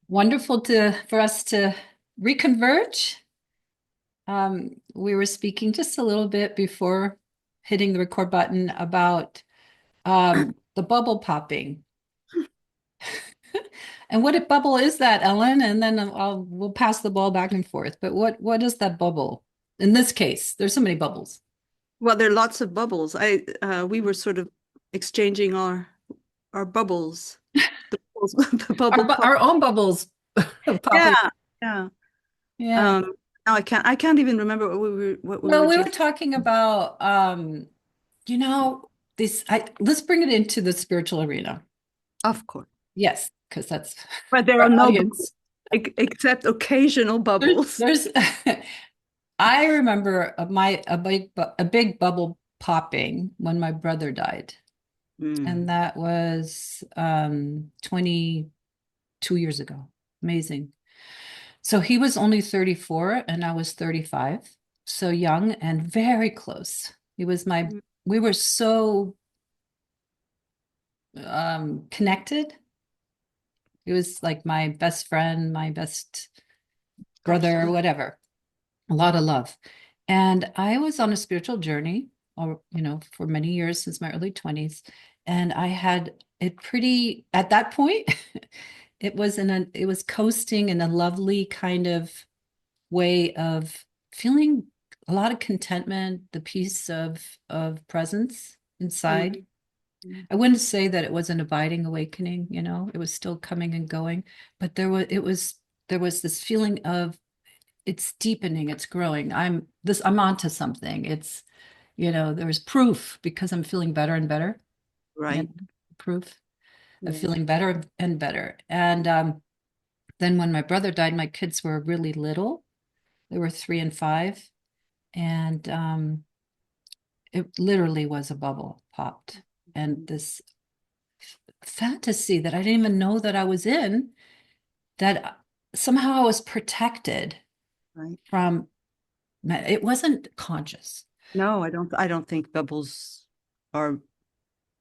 Wonderful for us to reconverge. We were speaking just a little bit before hitting the record button about the bubble popping. And what a bubble is that, Ellen? And then we'll pass the ball back and forth. But what is that bubble? In this case, there's so many bubbles. Well, there are lots of bubbles. I we were sort of exchanging our bubbles, bubbles, the bubble pop. Our own bubbles popping. Yeah, yeah. Yeah. Um, Now I can't even remember what we were Well, we were just. talking about you know, let's bring it into the spiritual arena. Of course, Yes, because that's but there our are no bubbles audience. except occasional bubbles. There's I remember a big bubble popping when my brother died. And Mm, that was 22 years ago. Amazing. So he was only 34 and I was 35. So young and very close. He was my mm, We were so connected. He was like my best friend, my best gosh, brother, whatever. A lot of love. And I was on a spiritual journey, or for many years since my early 20s. And I had it pretty at that point, it was coasting in a lovely kind of way of feeling a lot of contentment, the peace of presence inside. mm, mm, I wouldn't say that it was an abiding awakening, it was still coming and going, but there was this feeling of it's deepening, it's growing. I'm onto something. There's proof because I'm feeling better and better. You know, right. proof of Yeah. feeling better and better. And then when my brother died, my kids were really little. They were 3 and 5. And it literally was a bubble popped. And Mm, this fantasy that I didn't even know that I was in, that somehow I was protected right. from, it wasn't conscious. No, I don't think bubbles are No,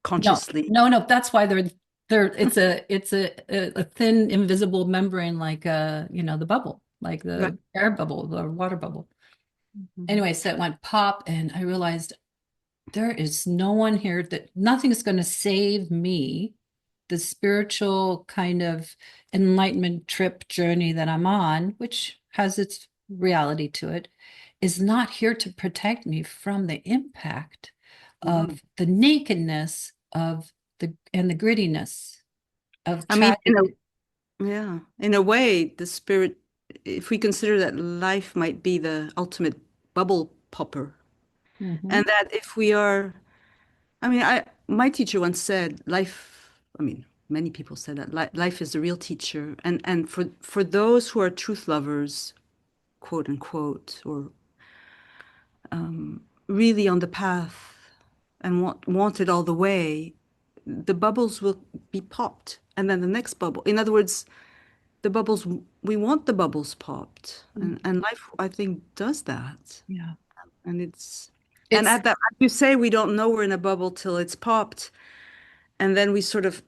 consciously. no. That's why they're it's a thin invisible membrane like the bubble, like Right. the air bubble, the water bubble. Mhm. Anyway, so it went pop and I realized there is no one here, that nothing is going to save me. The spiritual kind of enlightenment trip journey that I'm on, which has its reality to it, is not here to protect me from the impact Mm. of the nakedness of the grittiness of I mean, tragedy. yeah, in a way, the spirit, if we consider that life might be the ultimate bubble popper, Mhm. and that if we are, I mean, my teacher once said, life, I mean, many people said that life is the real teacher, and for those who are truth lovers, quote unquote, or really on the path and want it all the way, the bubbles will be popped, and then the next bubble. In other words, the bubbles, we want the bubbles popped, and life, I think, does that. Yeah. And it's, and It's at that, as you say, we don't know we're in a bubble till it's popped, and then we sort of,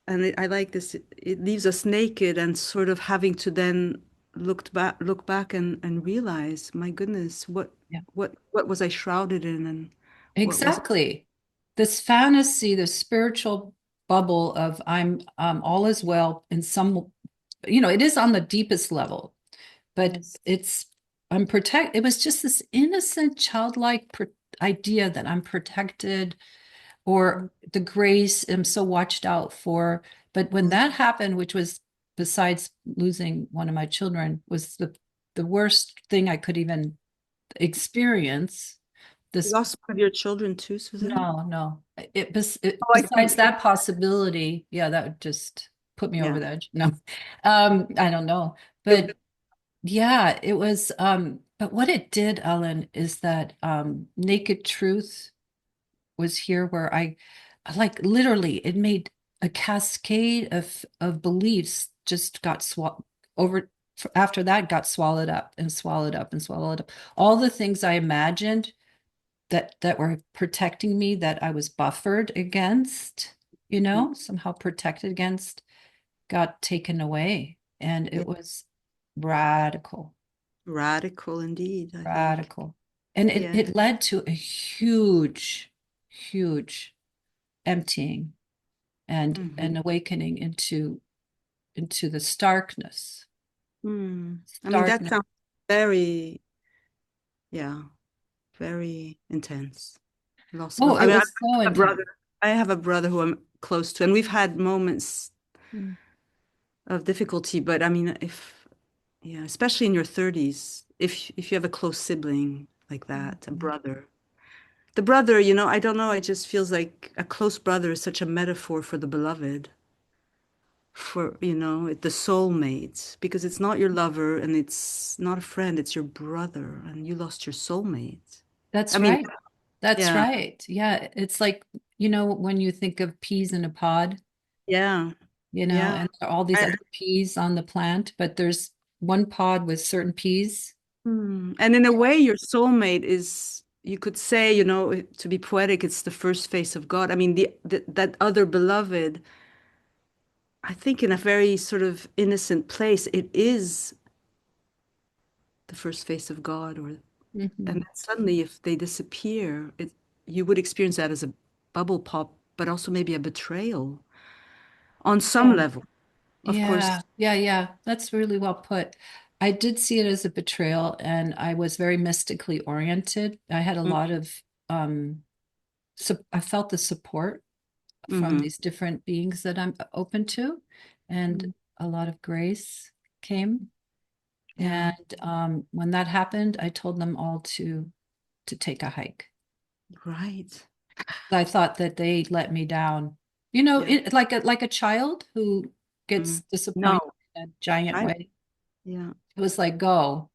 I like this, it leaves us naked and sort of having to then look back and realize, my goodness, yeah. what was I shrouded in, and what was. Exactly. This fantasy, the spiritual bubble of I'm all is well in some, it is on the deepest level, but Yes. it was just this innocent, childlike idea that I'm protected, or the grace I'm so watched out for. But when that happened, which was, besides losing one of my children, was the worst thing I could even experience. You This lost one of your children too, Suzanne? No, no. Oh, I Besides see. that possibility, yeah, that would just put me over Yeah. the edge. No, I don't know. Feel- But yeah, it was, but what it did, Ellen, is that naked truth was here where like literally it made a cascade of beliefs just got over after that got swallowed up and swallowed up and swallowed up. All the things I imagined that were protecting me, that I was buffered against, somehow protected against, got taken away. And Yeah. it was radical, Radical indeed, I think. radical. And it, Yeah. it led to a huge, huge emptying and Hmm. an awakening into the starkness. I mean, that Starkness. sounds very, yeah, very intense. Loss of Oh, love. I it mean, I was so have a intense. brother. I have a brother who I'm close to, and we've had moments Mm, of difficulty. But I mean, if yeah, especially in your 30s, if you have a close sibling like that, a mhm. brother, the brother, you know, I don't know. It just feels like a close brother is such a metaphor for the beloved, for, you know, the soulmate, because it's not your lover and it's not a friend, it's your brother, and you lost your soulmate. I That's mean, right. That's yeah, right. Yeah. It's like, when you think of peas in a pod, yeah, yeah. and there are all these I- other peas on the plant, but there's one pod with certain peas. And in a way, your soulmate is, you could say, you know, to be poetic, it's the first face of God. I mean, that other beloved, I think in a very sort of innocent place, it is the first face of God, or and Hmm. then suddenly if they disappear, you would experience that as a bubble pop, but also maybe a betrayal on some Yeah. level. Of Yeah. course. Yeah. Yeah. That's really well put. I did see it as a betrayal, and I was very mystically oriented. I had a lot of, so I felt the support from Mm-hmm. these different beings that I'm open to, and a lot of grace came. Yeah, And when that happened, I told them all to take a hike. right. I thought that they let me down. Yeah. Like a child who gets Mm. No, disappointed in a giant right. way. Yeah, It was like, go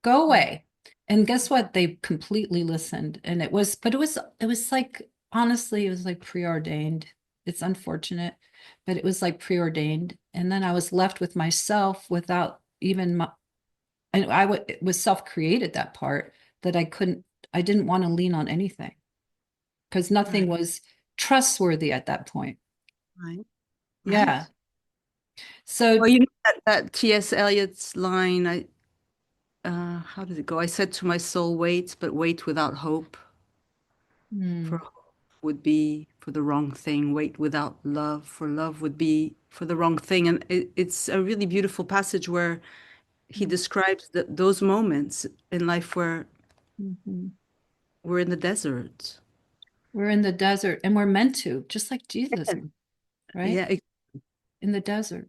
away. And guess what? They completely listened. And it was like, honestly, it was like preordained. It's unfortunate, but it was like preordained. And then I was left with myself without even and it was self-created, that part, that I didn't want to lean on anything because nothing right, was trustworthy at that point. right, Yeah. right. So, Well, you know that T.S. Eliot's line, how does it go? I said to my soul, wait, but wait without hope. For hmm, hope would be for the wrong thing. Wait without love, for love would be for the wrong thing. And it's a really beautiful passage where he describes those moments in life where mhm. we're in the desert. We're in the desert and we're meant to, just like Jesus, Yeah. right? Yeah, In the desert.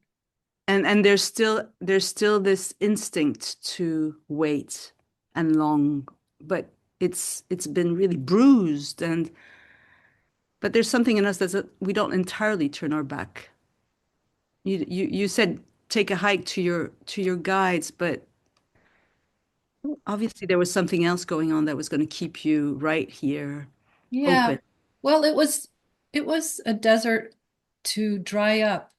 and there's still this instinct to wait and long, but it's been really bruised, and but there's something in us that we don't entirely turn our back. You said take a hike to your guides, but obviously there was something else going on that was going to keep you right here, Yeah. open, Well, it was a desert to dry up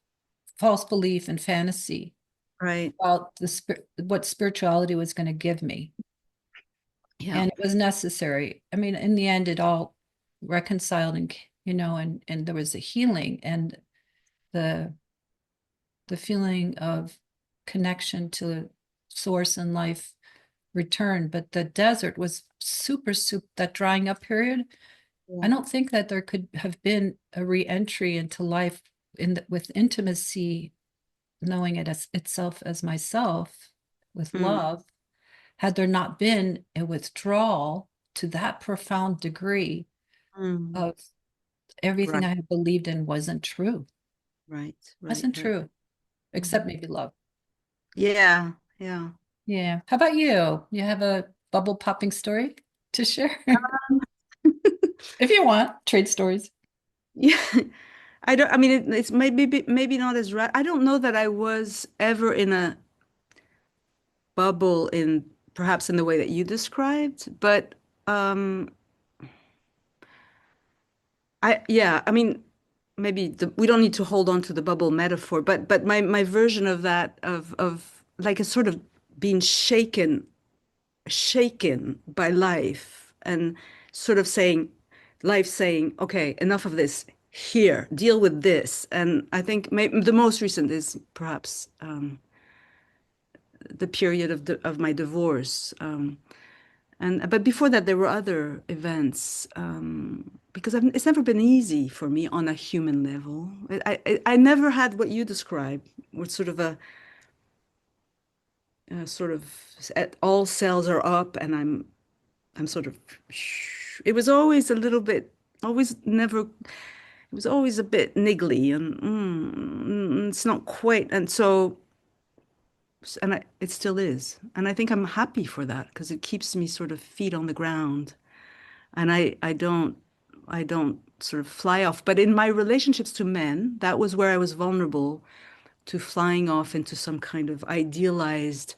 false belief and fantasy right? about what spirituality was going to give me. Yeah. And it was necessary. I mean, in the end, it all reconciled, and there was a healing, and the the feeling of connection to source and life returned. But the desert was super, super, that drying up period. I Yeah. don't think that there could have been a re-entry into life with intimacy, knowing it as itself as myself, with Mm, love, had there not been a withdrawal to that profound degree mm. of everything Right, I had believed in wasn't true. right, right, Wasn't right. true, except Mhm. maybe love. Yeah, yeah. Yeah. How about you? You have a bubble popping story to share? If you want, trade stories. Yeah. I mean, it's maybe not as right. I don't know that I was ever in a bubble in perhaps in the way that you described, but um, yeah, I mean, maybe we don't need to hold on to the bubble metaphor, but my version of that of like a sort of being shaken by life and sort of life saying, okay, enough of this. Here, deal with this. And I think the most recent is perhaps the period of my divorce. And but before that, there were other events because it's never been easy for me on a human level. I never had what you described, with sort of a sort of all cells are up, and I'm sort of. It was always a little bit, always never. It was always a bit niggly, and it's not quite. And so, it still is, and I think I'm happy for that because it keeps me sort of feet on the ground. And I don't sort of fly off. But in my relationships to men, that was where I was vulnerable to flying off into some kind of idealized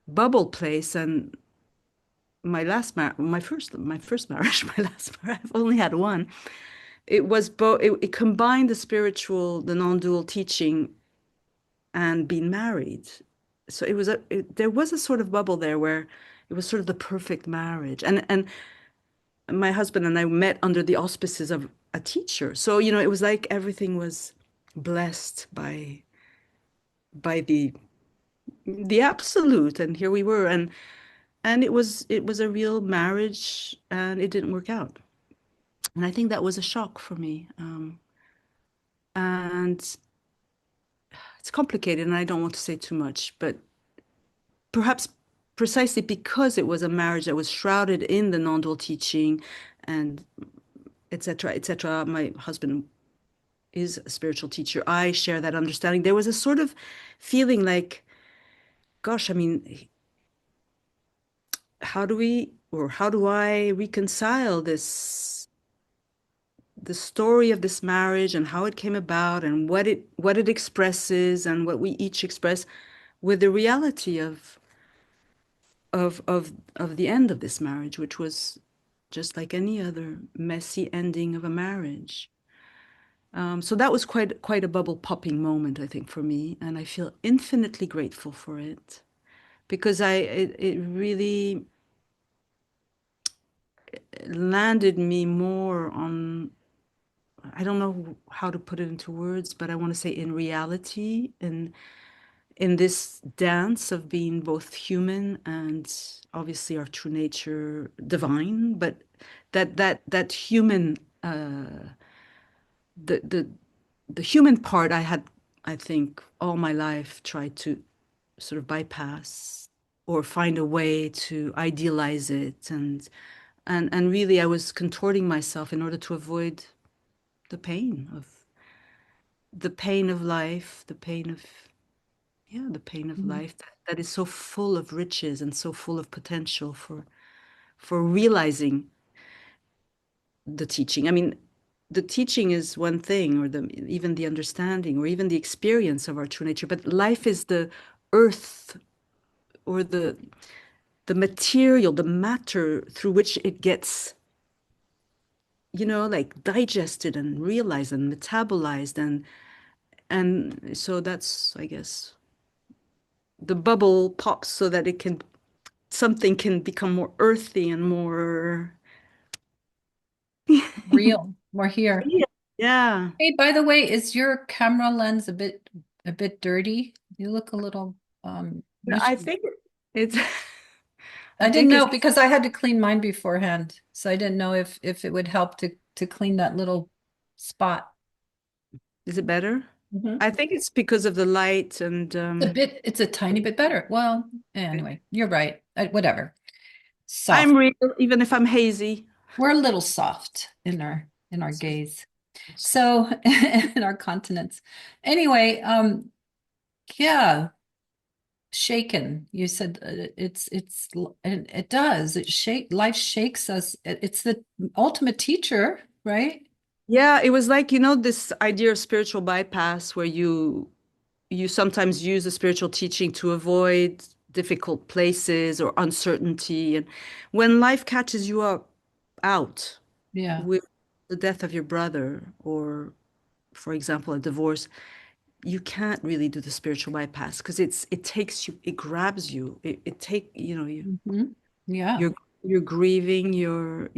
bubble place. And my first marriage, my last marriage, I've only had one. It was both. It combined the spiritual, the non-dual teaching, and being married. So there was a sort of bubble there where it was sort of the perfect marriage. And my husband and I met under the auspices of a teacher. So, it was like everything was blessed by the absolute. And here we were. And it was a real marriage, and it didn't work out. And I think that was a shock for me. And it's complicated, and I don't want to say too much, but perhaps precisely because it was a marriage that was shrouded in the non-dual teaching and etc., etc. My husband is a spiritual teacher. I share that understanding. There was a sort of feeling like, gosh, I mean, how do I reconcile the story of this marriage and how it came about and what it expresses and what we each express with the reality of the end of this marriage, which was just like any other messy ending of a marriage. So that was quite a bubble popping moment, I think, for me, and I feel infinitely grateful for it because it really landed me more on, I don't know how to put it into words, but I want to say in reality, in this dance of being both human and obviously our true nature divine, but that human the the the human part I had, I think, all my life tried to sort of bypass or find a way to idealize it, and really I was contorting myself in order to avoid the pain of life, the pain of Mhm. life that is so full of riches and so full of potential for realizing the teaching. I mean, the teaching is one thing, or even the understanding, or even the experience of our true nature. But life is the earth, or the material, the matter through which it gets, like digested and realized and metabolized, and so that's, I guess, the bubble pops so that something can become more earthy and more. Real. We're here. Yeah. Hey, by the way, is your camera lens a bit dirty? You look a little you I should think it's. I I didn't think know it's. because I had to clean mine beforehand. So I didn't know if it would help to clean that little spot. Is it better? Mhm. I think it's because of the light and It's a tiny bit better. Well, anyway, you're right. Whatever. Soft. I'm real, even if I'm hazy. We're a little soft in our gaze. So in our continents. Anyway, yeah, shaken. You said and it does. Life shakes us. It's the ultimate teacher, right? Yeah, it was like, this idea of spiritual bypass where you sometimes use the spiritual teaching to avoid difficult places or uncertainty. And when life catches you up out Yeah. with the death of your brother, or for example, a divorce, you can't really do the spiritual bypass because it takes you, it grabs you. It take, Hmm. Yeah. you're grieving, you're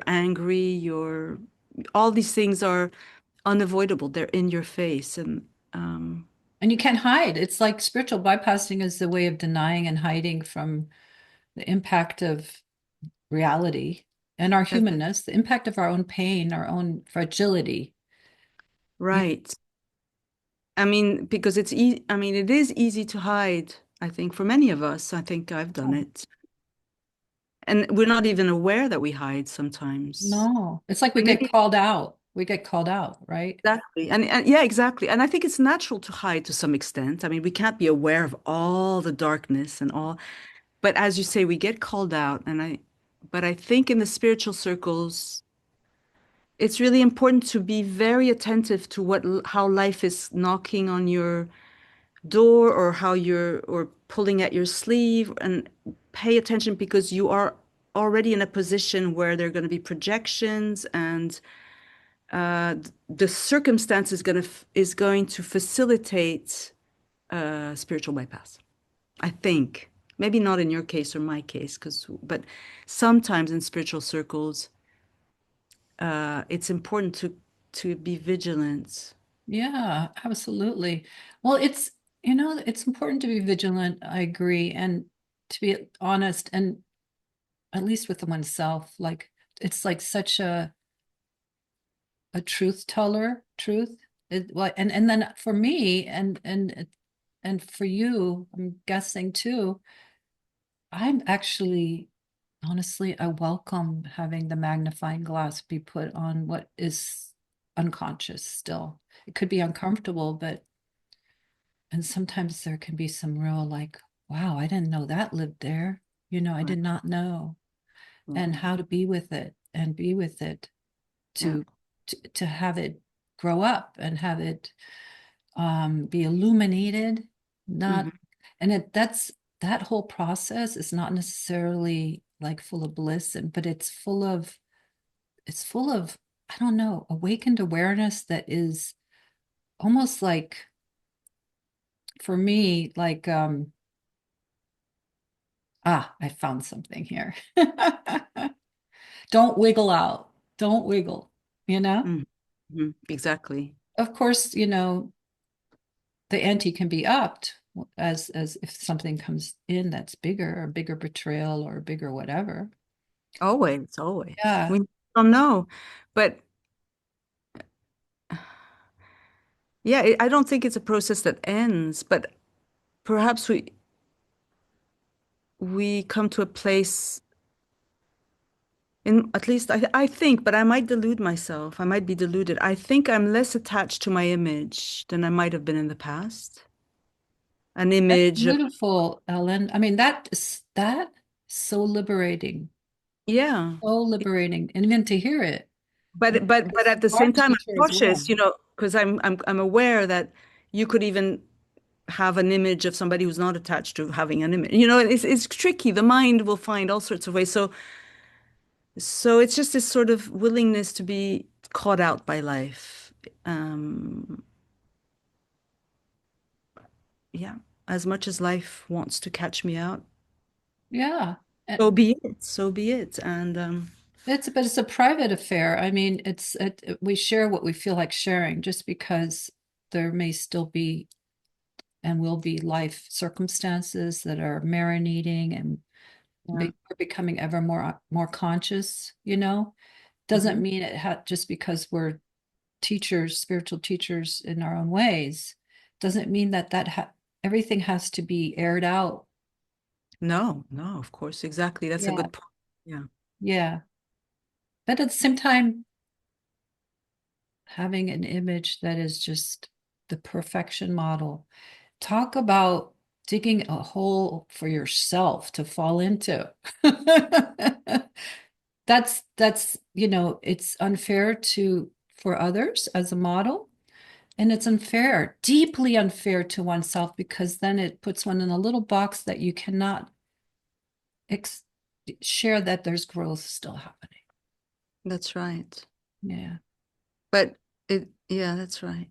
angry, all these things are unavoidable. They're in your face. And And you can't hide. It's like spiritual bypassing is the way of denying and hiding from the impact of reality and our That's humanness, the impact of our own pain, our own fragility. Yeah. right. I mean, because it's easy, I mean, it is easy to hide, I think, for many of us. I think I've done it. And we're not even aware that we hide sometimes. No, it's like we And get maybe called out. We get called out, right? exactly. And yeah, exactly. And I think it's natural to hide to some extent. I mean, we can't be aware of all the darkness and all, but as you say, we get called out. But I think in the spiritual circles, it's really important to be very attentive to how life is knocking on your door or or pulling at your sleeve and pay attention because you are already in a position where there are going to be projections and the circumstance is going to facilitate spiritual bypass. I think maybe not in your case or my case, but sometimes in spiritual circles, it's important to be vigilant. Yeah, absolutely. Well, it's important to be vigilant. I agree. And to be honest, and at least with oneself, like it's like such a truth teller, truth. And then for me and for you, I'm guessing too, I'm actually honestly, I welcome having the magnifying glass be put on what is unconscious still. It could be uncomfortable, but and sometimes there can be some real like, wow, I didn't know that lived there. I Right. did not know. And Yeah. how to be with it and be with it Yeah. to to have it grow up and have it be illuminated, not Hmm. and that whole process is not necessarily like full of bliss and but it's full of I don't know, awakened awareness that is almost like for me like I found something here. Don't wiggle out. Don't wiggle, you know? Hmm. Exactly. Of course, the ante can be upped as if something comes in that's bigger, a bigger betrayal or a bigger whatever. Always, always. Yeah. We don't know. But yeah, I don't think it's a process that ends, but perhaps we come to a place in at least I think, but I might delude myself. I might be deluded. I think I'm less attached to my image than I might have been in the past. An That's image of beautiful, Ellen. I mean, that so liberating. yeah. So liberating. And even to hear it. But Because at the you are same a time, I'm teacher as well. cautious, because I'm aware that you could even have an image of somebody who's not attached to having an image. It's tricky. The mind will find all sorts of ways. So it's just this sort of willingness to be caught out by life. Um, yeah, as much as life wants to catch me out, Yeah. so be it. So be it. And But it's a private affair. I mean, we share what we feel like sharing just because there may still be and will be life circumstances that are marinating and yeah. we're becoming ever more conscious. Doesn't Hmm. mean just because we're teachers, spiritual teachers in our own ways, doesn't mean that everything has to be aired out. No, no, of course, exactly. That's a Yeah, good point. Yeah. yeah. But at the same time, having an image that is just the perfection model. Talk about digging a hole for yourself to fall into. It's unfair to for others as a model, and it's unfair, deeply unfair to oneself because then it puts one in a little box that you cannot ex share that there's growth still happening. That's right. Yeah. Yeah, that's right.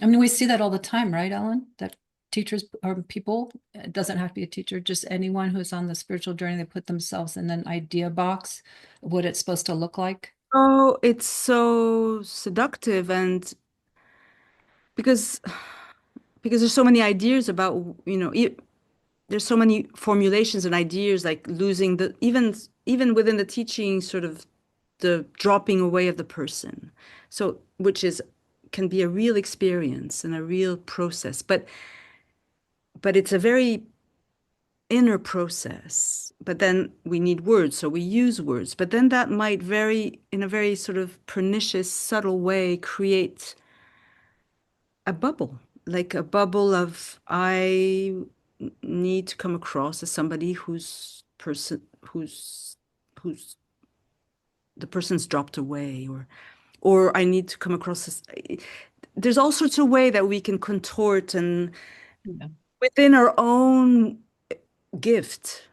I mean, we see that all the time, right, Ellen? That teachers or people, it doesn't have to be a teacher, just anyone who's on the spiritual journey, they put themselves in an idea box of what it's supposed to look like. Oh, it's so seductive and because because there's so many ideas about, there's so many formulations and ideas like losing the even within the teaching sort of the dropping away of the person. So which is can be a real experience and a real process, but it's a very inner process. But then we need words, so we use words. But then that might very, in a very sort of pernicious, subtle way, create a bubble, like a bubble of need to come across as somebody who's the person's dropped away, or I need to come across as there's all sorts of way that we can contort and Yeah, within our own gift.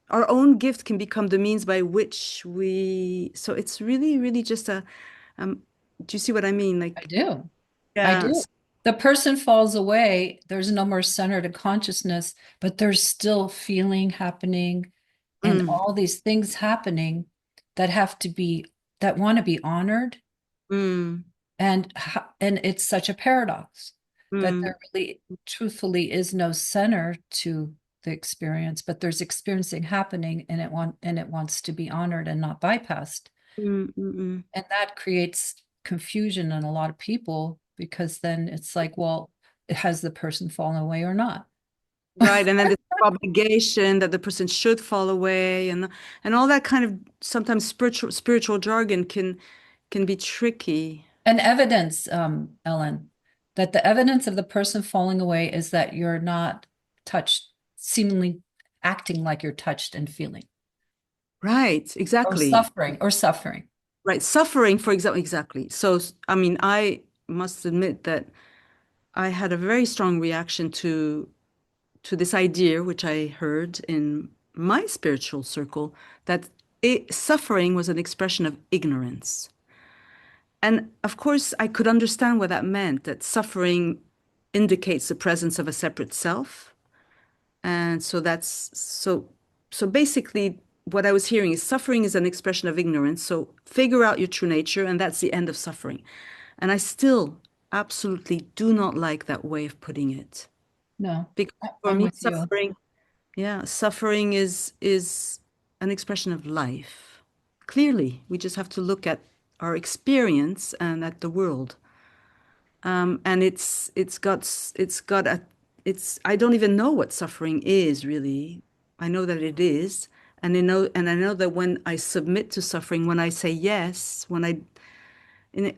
Our own gift can become the means by which so it's really, really just um, do you see what I mean? I Like, do. I yeah, do. The person falls away, there's no more center to consciousness, but there's still feeling happening and mm, all these things happening that have to be that want to be honored. mm, And it's such a paradox that mm, there really truthfully is no center to the experience, but there's experiencing happening and it wants to be honored and not bypassed. mm, mm, mm. And that creates confusion in a lot of people because then it's like, well, has the person fallen away or not? Right. And then this obligation that the person should fall away and all that kind of sometimes spiritual jargon can be tricky. And evidence, Ellen, that the evidence of the person falling away is that you're not touched, seemingly acting like you're touched and feeling, Right. Exactly. or suffering. Right. Suffering, for example, exactly. So, I mean, I must admit that I had a very strong reaction to this idea, which I heard in my spiritual circle, that suffering was an expression of ignorance. And of course, I could understand what that meant, that suffering indicates the presence of a separate self. And so basically what I was hearing is suffering is an expression of ignorance. So figure out your true nature, and that's the end of suffering. And I still absolutely do not like that way of putting it. No, Because for I'm me, with you. suffering is an expression of life. Clearly, we just have to look at our experience and at the world. And it's got a it's I don't even know what suffering is really. I know that it is, and I know that when I submit to suffering, when I say yes, in it,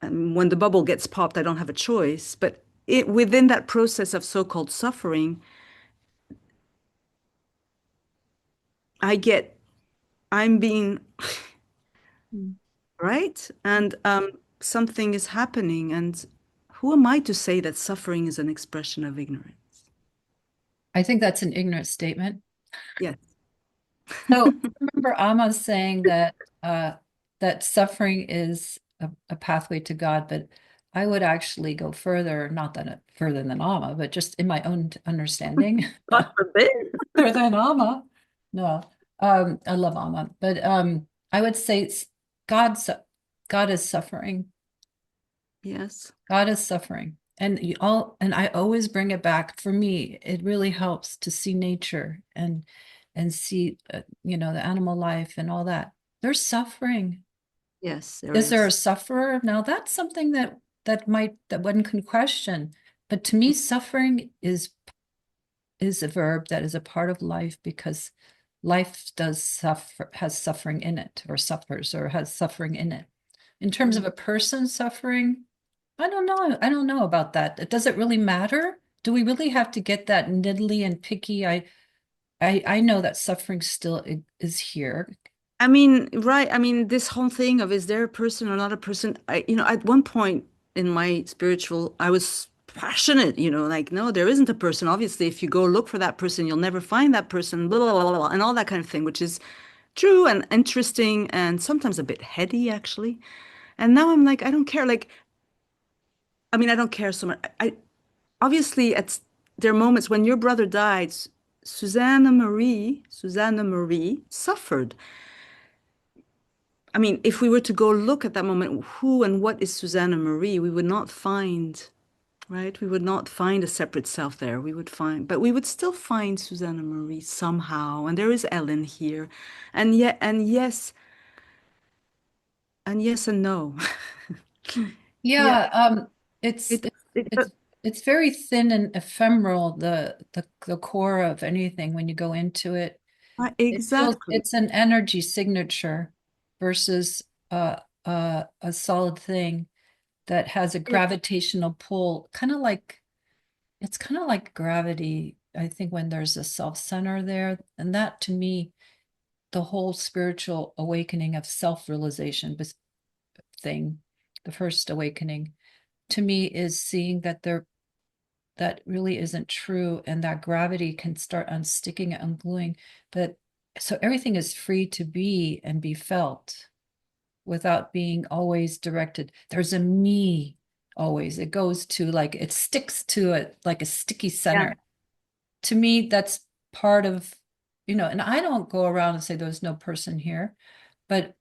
when the bubble gets popped, I don't have a choice. But within that process of so-called suffering, I get I'm being Mm. right, and something is happening, and who am I to say that suffering is an expression of ignorance? I think that's an ignorant statement. Yes. So remember Amma saying uh, that suffering is a pathway to God, but I would actually go further, not that further than Amma, but just in my own understanding, God forbid. further than Amma. No, I love Amma, but I would say God's God is suffering. Yes. God is suffering. And I always bring it back. For me, it really helps to see nature and see the animal life and all that. They're suffering. Yes, there Is there a is. sufferer? Now that's something that one can question. But to me, suffering is a verb that is a part of life because life does suffer, has suffering in it, or suffers, or has suffering in it. In terms of Mm. a person suffering, I don't know. I don't know about that. Does it really matter? Do we really have to get that niddly and picky? I know that suffering still is here. I mean, right. I mean, this whole thing of is there a person or not a person? At one point in my spiritual, I was passionate, like, no, there isn't a person. Obviously, if you go look for that person, you'll never find that person, blah, blah, blah, blah, and all that kind of thing, which is true and interesting and sometimes a bit heady, actually. And now I'm like, I don't care. Like, I mean, I don't care so much. Obviously, there are moments when your brother died, Susanne Marie suffered. I mean, if we were to go look at that moment, who and what is Susanna Marie, we would not find. right? We would not find a separate self there. We would find, but we would still find Susanna Marie somehow. And there is Ellen here. And yet, and yes and no. Yeah. Yeah, it's It, it's it, it's it's very thin and ephemeral, the core of anything when you go into it. It feels exactly. it's an energy signature versus a solid thing that has a Yeah. gravitational pull, kind of like it's kind of like gravity, I think, when there's a self center there. And that to me, the whole spiritual awakening of self-realization thing, the first awakening, to me is seeing that that really isn't true and that gravity can start unsticking and ungluing. But so everything is free to be and be felt without being always directed. There's a me always. It goes to like it sticks to it like a sticky Yeah. center. To me, that's part of, and I don't go around and say there's no person here, but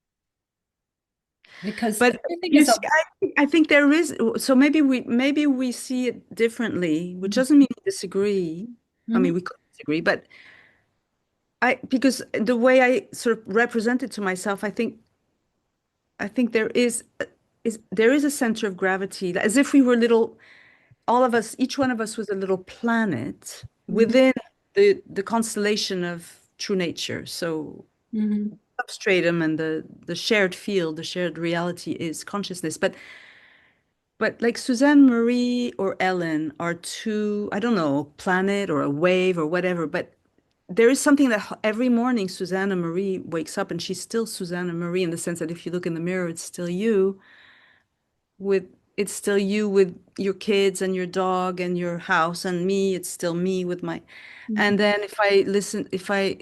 because But everything you is a see, I think there is, so maybe we see it differently, which Mhm. doesn't mean we disagree. I mean, Mhm. we could disagree, but because the way I sort of represent it to myself, I think there is a center of gravity, as if we were little, all of us, each one of us was a little planet Mhm. within the constellation of true nature. So Mhm. substratum and the shared field, the shared reality is consciousness. But like Suzanne Marie or Ellen are two, I don't know, planet or a wave or whatever, but there is something that every morning Susanna Marie wakes up and she's still Susanna Marie in the sense that if you look in the mirror, it's still you with it's still you with your kids and your dog and your house and me, it's still me with my Mhm. and then if I listen if I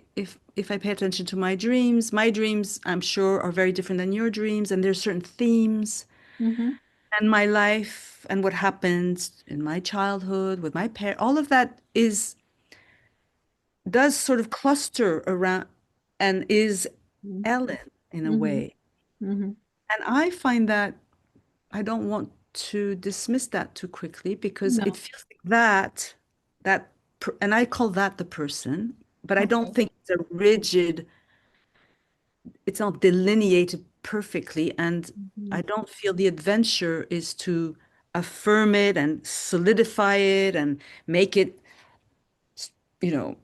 pay attention to my dreams I'm sure are very different than your dreams and there's certain themes Mhm. and my life and what happened in my childhood with my parents, all of that is does sort of cluster around and is Mhm. Ellen in a Mhm. way. Mhm. And I find that I don't want to dismiss that too quickly because it No. feels like and I call that the person, but I don't Okay. think it's a rigid, it's not delineated perfectly. And I Mhm. don't feel the adventure is to affirm it and solidify it and make it, no,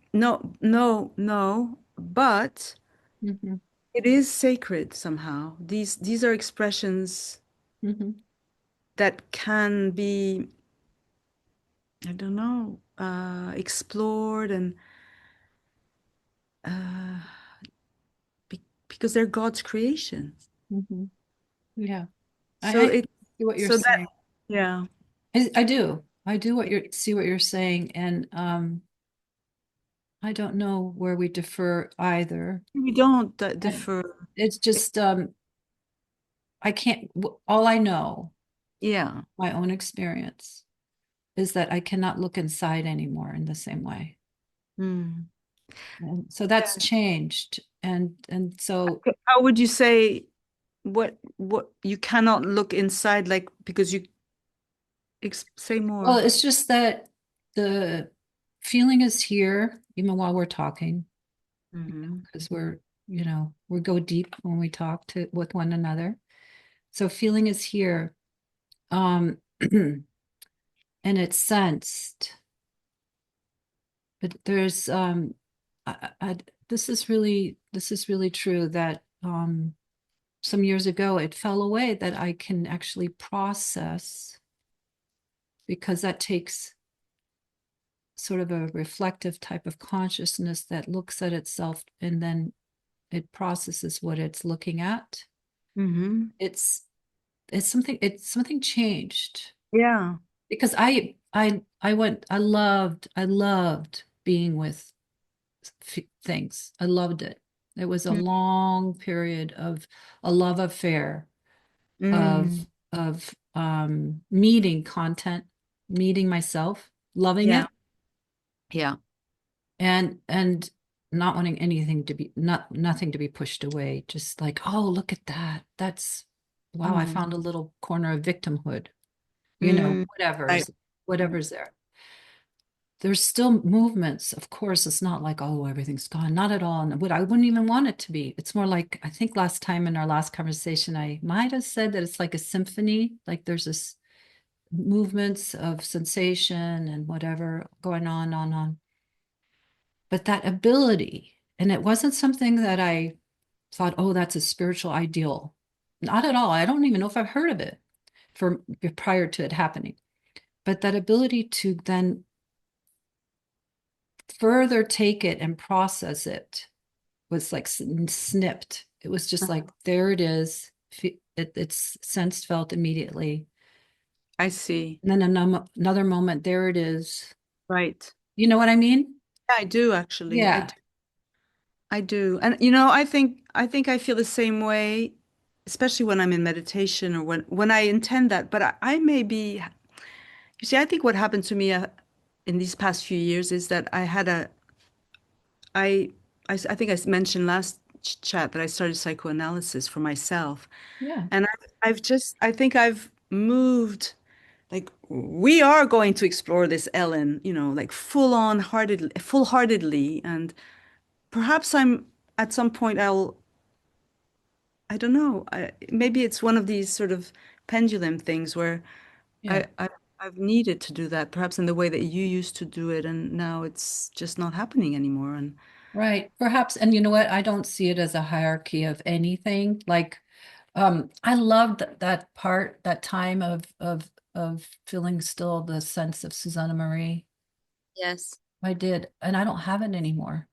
no, no. But Mhm. it is sacred somehow. These are expressions Mhm. that can be, I don't know, explored and uh, because they're God's creations. Mhm. Yeah. So I it, see what you're so that, saying. yeah, I do. I do see what you're saying. And I don't know where we differ either. we don't And differ. it's just I can't all I know, Yeah. my own experience, is that I cannot look inside anymore in the same way. Hmm. And so that's changed. And so How would you say what you cannot look inside like because you say well, more? it's just that the feeling is here even while we're talking, Hmm. because we go deep when we talk to with one another. So feeling is here. And it's sensed. But there's this is really true that some years ago it fell away that I can actually process, because that takes sort of a reflective type of consciousness that looks at itself and then it processes what it's looking at. Hmm. It's it's something changed, Yeah. because I loved being with things. I loved it. It was a long period of a love affair Mm. of meeting content, meeting myself, loving Yeah. it, Yeah. and not wanting anything to be nothing to be pushed away. Just like, oh, look at that. That's wow, I Mm. found a little corner of victimhood, Mm. whatever. Right. whatever's there. There's still movements. Of course, it's not like, oh, everything's gone. Not at all. And I wouldn't even want it to be. It's more like, I think last time in our last conversation, I might have said that it's like a symphony. Like there's this movements of sensation and whatever going on. But that ability, and it wasn't something that I thought, oh, that's a spiritual ideal. Not at all. I don't even know if I've heard of it for prior to it happening. But that ability to then further take it and process it was like snipped. It was just like, there it is. It's sensed, felt immediately. I see. And then another moment, there it is. Right. You know what I mean? Yeah, I do actually. I Yeah. do. I do. And I think I feel the same way, especially when I'm in meditation or when I intend that. But I may be, you see, I think what happened to me in these past few years is that I, I think I mentioned last chat that I started psychoanalysis for myself. Yeah. And I think I've moved, like, we are going to explore this, Ellen, like full-heartedly. And perhaps at some point I don't know, maybe it's one of these sort of pendulum things where Yeah. I, I, I've needed to do that, perhaps in the way that you used to do it. And now it's just not happening anymore. And Right. Perhaps. And you know what? I don't see it as a hierarchy of anything. Like, I loved that part, that time of feeling still the sense of Susanna Marie. yes. I did, and I don't have it anymore.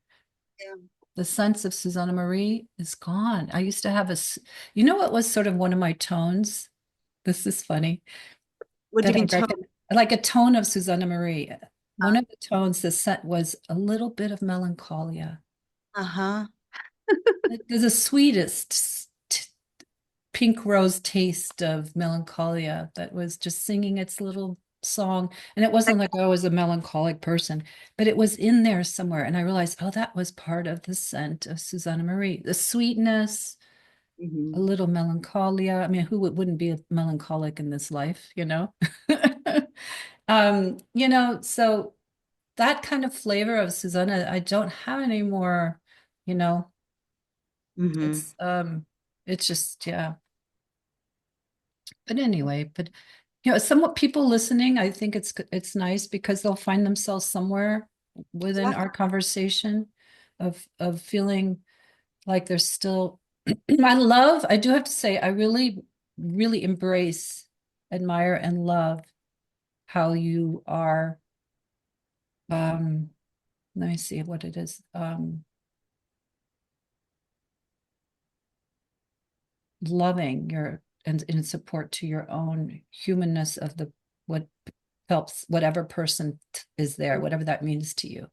Yeah. The sense of Susanna Marie is gone. I used to have you know what was sort of one of my tones? This is funny What do you that I mean tone? reckon, like a tone of Susanna Marie. One of the tones, the set was a little bit of melancholia. Uh-huh. There's the sweetest pink rose taste of melancholia that was just singing its little song. And it wasn't like I was a melancholic person, but it was in there somewhere. And I realized, oh, that was part of the scent of Susanna Marie. The sweetness, a Hmm. little melancholia. I mean, wouldn't be a melancholic in this life, you know? So that kind of flavor of Susanna, I don't have anymore, you know. Hmm. It's just, yeah. But anyway, somewhat people listening, I think it's nice because they'll find themselves somewhere within our Exactly. conversation of feeling like there's still I do have to say, I really, really embrace, admire, and love how you are let me see what it is. Loving your and in support to your own humanness of the what helps whatever person is there, whatever that means to you.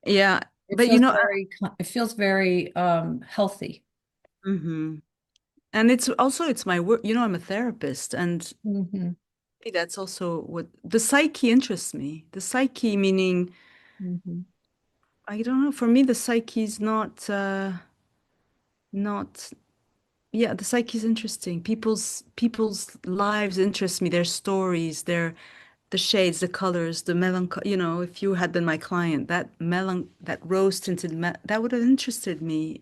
Yeah. It But feels very healthy. hmm and it's my work. I'm a therapist, and Hmm. maybe that's also what the psyche interests me. The psyche meaning, Hmm. I don't know, for me the psyche is not yeah, the psyche is interesting. People's lives interest me, their stories, the shades, the colors, the melancholy. If you had been my client, that rose tinted that would have interested me.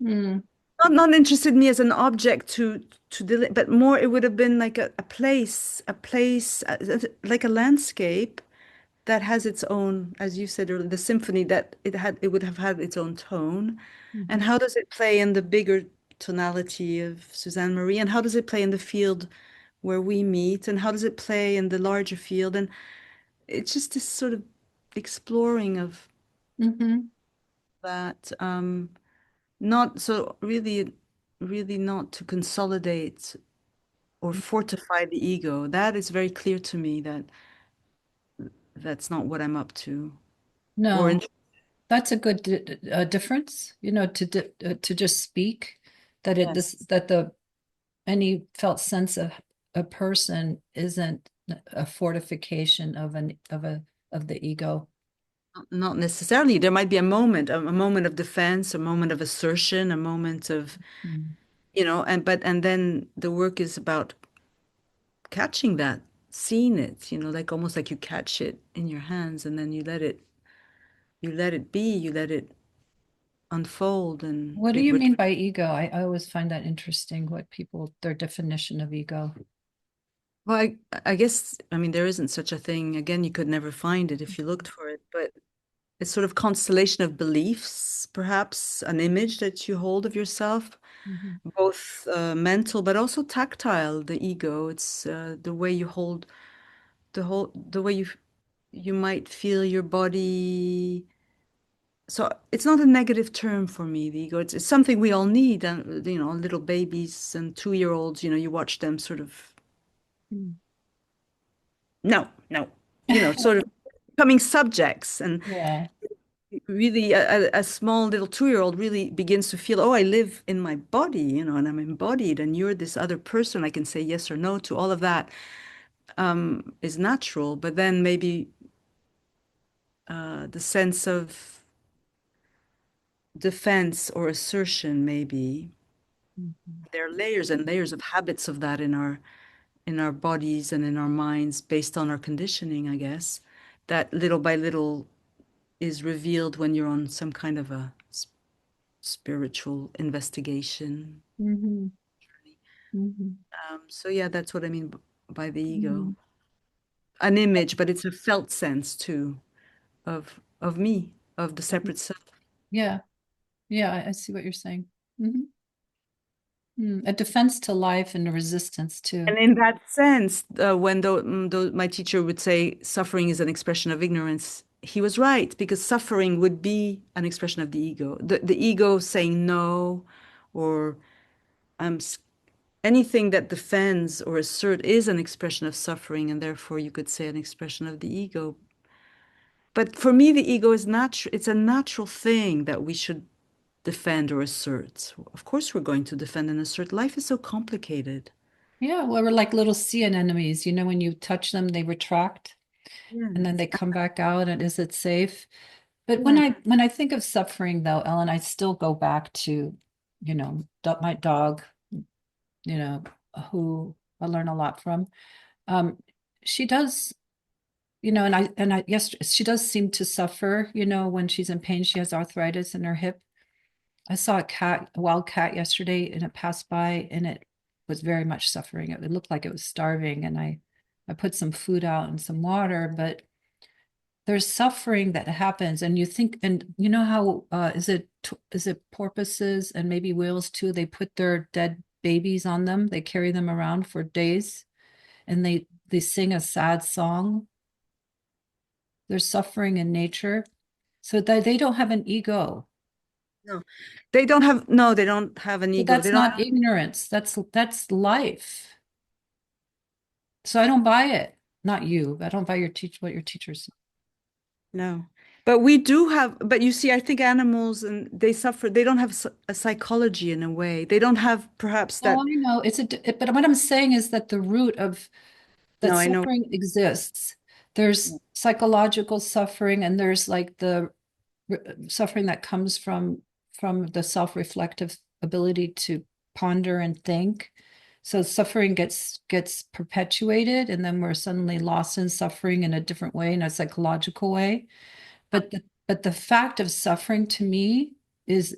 Mm. Not interested me as an object but more it would have been like like a landscape that has its own, as you said earlier, the symphony that it would have had its own tone. And Hmm. how does it play in the bigger tonality of Suzanne Marie? And how does it play in the field where we meet? And how does it play in the larger field? And it's just this sort of exploring of Hmm. that. Not so really, really not to consolidate or fortify the ego. That is very clear to me that that's not what I'm up to. Or in, No, that's a good difference, to just speak that yes, the any felt sense of a person isn't a fortification of the ego. not necessarily. There might be a moment of defense, a moment of assertion, a moment of, Mm. and then the work is about catching that. seen it, like almost like you catch it in your hands and then you let it be, you let it unfold and What do it you would. mean by ego? I always find that interesting, what people, their definition of ego. Well, I guess, I mean, there isn't such a thing. Again, you could never find it if you looked for it, but it's sort of constellation of beliefs, perhaps an image that you hold of yourself, Mhm. both mental but also tactile, the ego. It's the way you hold the way you might feel your body. So it's not a negative term for me, the ego. It's something we all need. And, little babies and 2-year-olds, you watch them sort of, Mm. no, no, sort of becoming subjects. And Yeah. really, a small little 2-year-old really begins to feel, oh, I live in my body, and I'm embodied, and you're this other person. I can say yes or no to all of that, is natural. But then maybe the sense of defense or assertion, maybe Mhm. there are layers and layers of habits of that in our bodies and in our minds based on our conditioning, I guess, that little by little is revealed when you're on some kind of a spiritual investigation. Mhm. Mhm. So yeah, that's what I mean by the ego. Mhm. An image, but it's a felt sense too of me, of the separate self. Yeah. Yeah, I see what you're saying. Mhm. A defense to life and a resistance And too. in that sense, when my teacher would say suffering is an expression of ignorance, he was right because suffering would be an expression of the ego. The ego saying no, or I'm anything that defends or assert is an expression of suffering, and therefore you could say an expression of the ego. But for me, the ego is natural. It's a natural thing that we should defend or assert. Of course, we're going to defend and assert. Life is so complicated. Yeah, well, we're like little sea anemones. You know, when you touch them, they retract and then Yes. they come back out. And is it safe? But when Yeah. I think of suffering, though, Ellen, I still go back to, my dog, you know, who I learn a lot from. Um, she does, yes, she does seem to suffer, when she's in pain. She has arthritis in her hip. I saw a wild cat yesterday, and it passed by, and it was very much suffering. It looked like it was starving, and I put some food out and some water, but there's suffering that happens, and you think, and you know how is it porpoises and maybe whales too? They put their dead babies on them. They carry them around for days, and they sing a sad song. There's suffering in nature, so that they don't have an ego. No, they don't have, no, they don't have an But ego. They that's don't not have, ignorance. That's life. So I don't buy it. Not you. I don't buy what your teachers. no. But we do have, but you see, I think animals and they suffer, they don't have a psychology in a way. They don't have perhaps No, that, I know but what I'm saying is that the root of that no, I know. suffering exists. There's psychological suffering, and there's like the suffering that comes from the self-reflective ability to ponder and think. So suffering gets perpetuated, and then we're suddenly lost in suffering in a different way, in a psychological way. But the fact of suffering to me is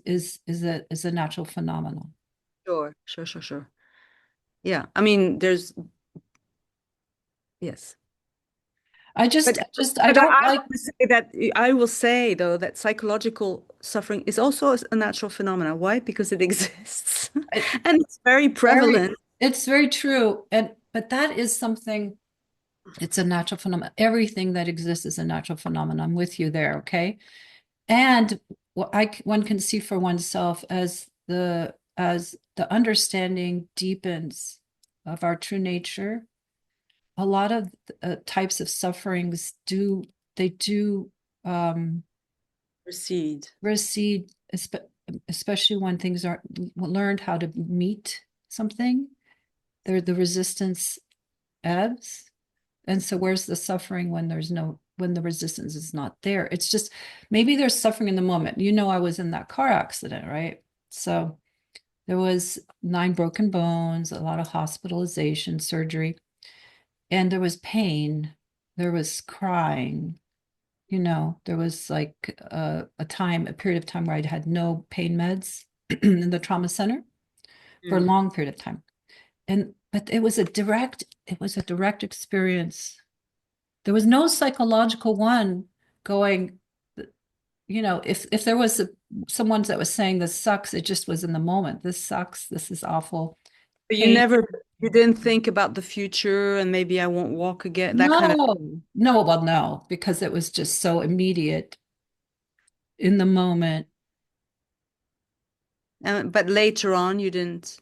a natural phenomenon. Sure, sure, sure, sure. Yeah. I mean, yes. I just But I just I but don't I like will say that I will say though that psychological suffering is also a natural phenomenon. Why? Because it exists it, and it's very very prevalent. it's very true. But that is something, it's a natural phenomenon. Everything that exists is a natural phenomenon. I'm with you there, okay? And one can see for oneself as the understanding deepens of our true nature. A lot of types of sufferings do um, Proceed. recede, especially when things aren't learned how to meet something. The resistance ebbs, and so where's the suffering when the resistance is not there? It's just maybe there's suffering in the moment. I was in that car accident, right? So there was 9 broken bones, a lot of hospitalization, surgery. and there was pain, there was crying, there was like a period of time where I'd had no pain meds in the trauma center for a Mm. long period of time. But it was a direct experience. There was no psychological one going, if there was someone that was saying this sucks, it just was in the moment. This sucks. This is awful. But Pain. you didn't think about the future and maybe I won't walk again, that kind of, No, no, well, no, because it was just so immediate in the moment. but later on you didn't.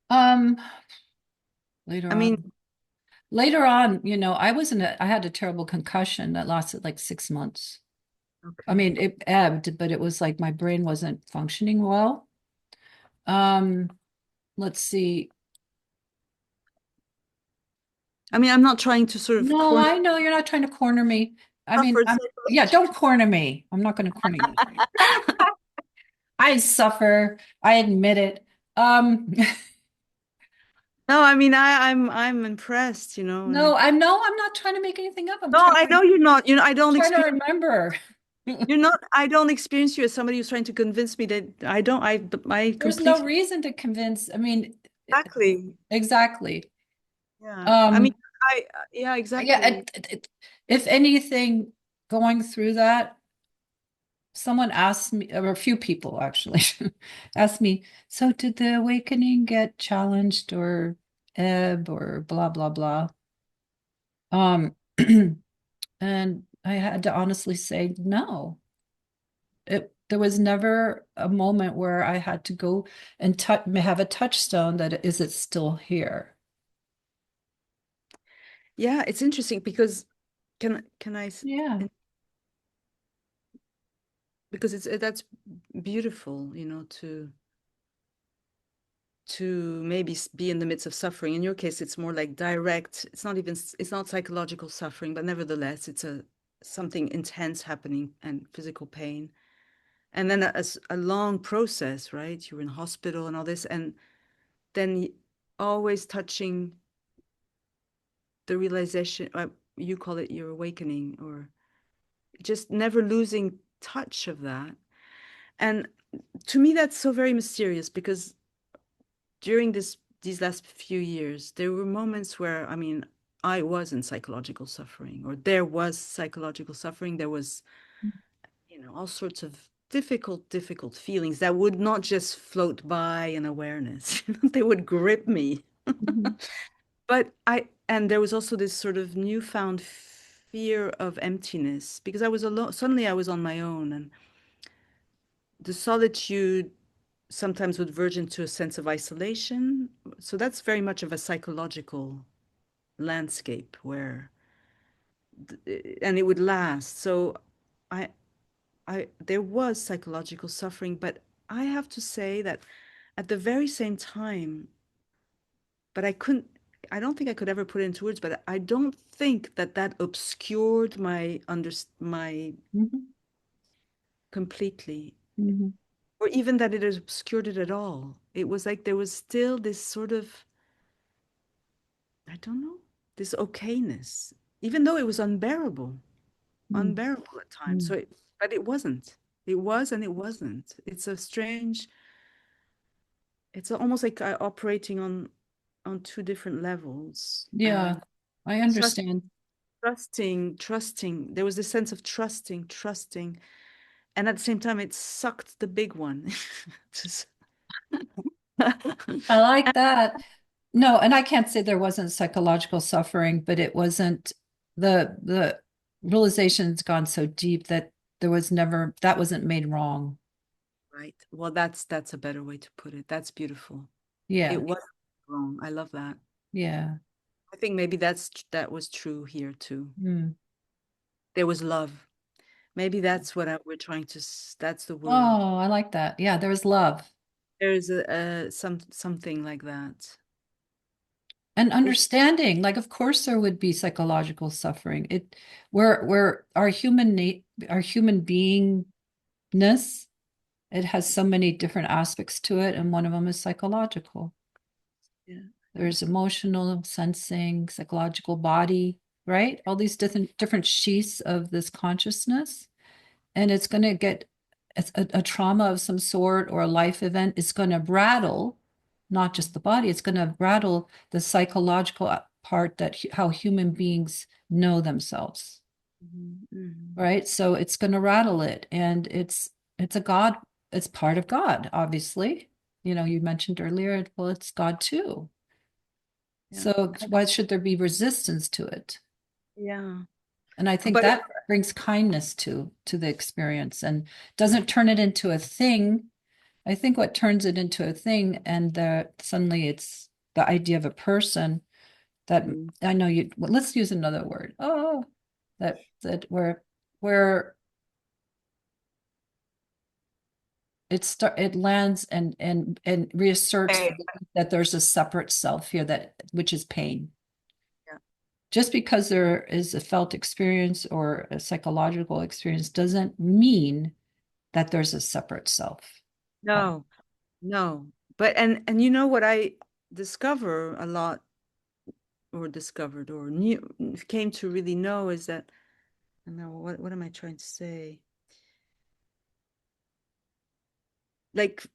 Um, later I mean, on, later on, I had a terrible concussion that lasted like 6 months. I okay. mean, it ebbed, but it was like my brain wasn't functioning well. Um, let's see. I mean, I'm not trying to sort of No, corner I know you're not trying to corner me. I mean, suffered yeah, psychologically. don't corner me. I'm not going to corner you. I suffer. I admit it. Um, No, I mean, I'm impressed, and no, I'm not trying to make anything up. I'm no, trying I know you're not. I don't trying to experience remember. you're not. I don't experience you as somebody who's trying to convince me that I don't. I There's no completely reason to convince. I mean, exactly. exactly. Yeah. I mean, Um, I yeah, yeah, exactly. if anything, going through that, someone asked me, or a few people actually, asked me, so did the awakening get challenged or ebb or blah, blah, blah? Um, and I had to honestly say no. There was never a moment where I had to go and have a touchstone that is it still here? Yeah, it's interesting because can I Yeah. because it's that's beautiful, to maybe be in the midst of suffering. In your case, it's more like direct. It's not psychological suffering, but nevertheless, it's a something intense happening and physical pain. And then a long process, right? You're in hospital and all this, and then always touching the realization, you call it your awakening, or just never losing touch of that. And to me, that's so very mysterious because during these last few years, there were moments where, I mean, I was in psychological suffering, or there was psychological suffering. There was, all sorts of difficult feelings that would not just float by in awareness. They would grip me. Mhm. And there was also this sort of newfound fear of emptiness because I was alone. Suddenly I was on my own, and the solitude sometimes would verge into a sense of isolation. So that's very much of a psychological landscape where, and it would last. So I, there was psychological suffering, but I have to say that at the very same time, but I don't think I could ever put it into words, but I don't think that that obscured my Mhm. completely, Mhm. or even that it obscured it at all. It was like there was still this sort of, I don't know, this okayness, even though it was Mhm. unbearable at times. Mhm. But it wasn't. It was and it wasn't. It's a strange, it's almost like operating on two different levels. Yeah, And I trust, understand. trusting. There was this sense of trusting. And at the same time, it sucked the big one. Just- I like that. No, and I can't say there wasn't psychological suffering, but it wasn't the realization's gone so deep that that wasn't made wrong. Right. Well, that's a better way to put it. That's beautiful. It Yeah, was wrong. I love that. yeah. I think maybe that was true here too. Mm. There was love. Maybe that's what we're trying to. That's the word. Oh, I like that. Yeah, there was love There's something like that. and Which understanding. Like, of course, there would be psychological suffering. Where our human beingness, it has so many different aspects to it, and one of them is psychological. yeah. there's emotional, sensing, psychological, body, right? All these different sheaths of this consciousness. And it's going to get a trauma of some sort or a life event is going to rattle not just the body, it's going to rattle the psychological part that how human beings know themselves, Mhm. right? So it's going to rattle it, and it's a God, it's part of God, obviously. You know, you mentioned earlier, well, it's God too. Yeah. So why should there be resistance to it? Yeah. And I think But that brings kindness to the experience and doesn't turn it into a thing. I think what turns it into a thing and suddenly it's the idea of a person that Mhm. I know you, well, let's use another word. Oh, that where it lands and reasserts Eh, the belief that there's a separate self here that which is pain. yeah. Just because there is a felt experience or a psychological experience doesn't mean that there's a separate self. No, no. But and you know what I discover a lot, or discovered, or knew, came to really know, is that, I know what am I trying to say? Like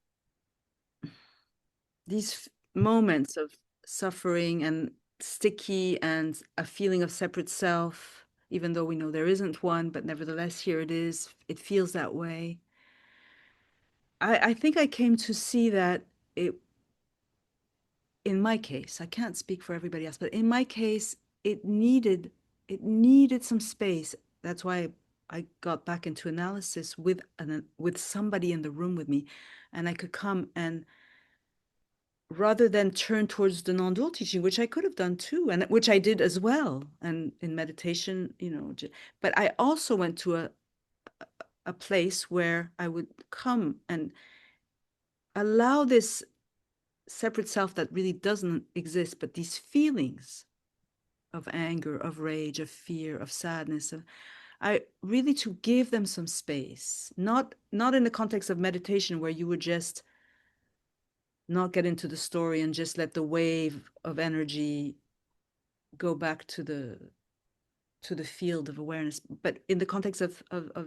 these moments of suffering and sticky and a feeling of separate self, even though we know there isn't one, but nevertheless here it is. It feels that way. I think I came to see that it, in my case, I can't speak for everybody else, but in my case, it needed some space. That's why I got back into analysis with somebody in the room with me, and I could come and, rather than turn towards the non-dual teaching, which I could have done too, and which I did as well, and in meditation, but I also went to a place where I would come and allow this separate self that really doesn't exist, but these feelings of anger, of rage, of fear, of sadness, I really, to give them some space, not in the context of meditation where you would just not get into the story and just let the wave of energy go back to the field of awareness, but in the context of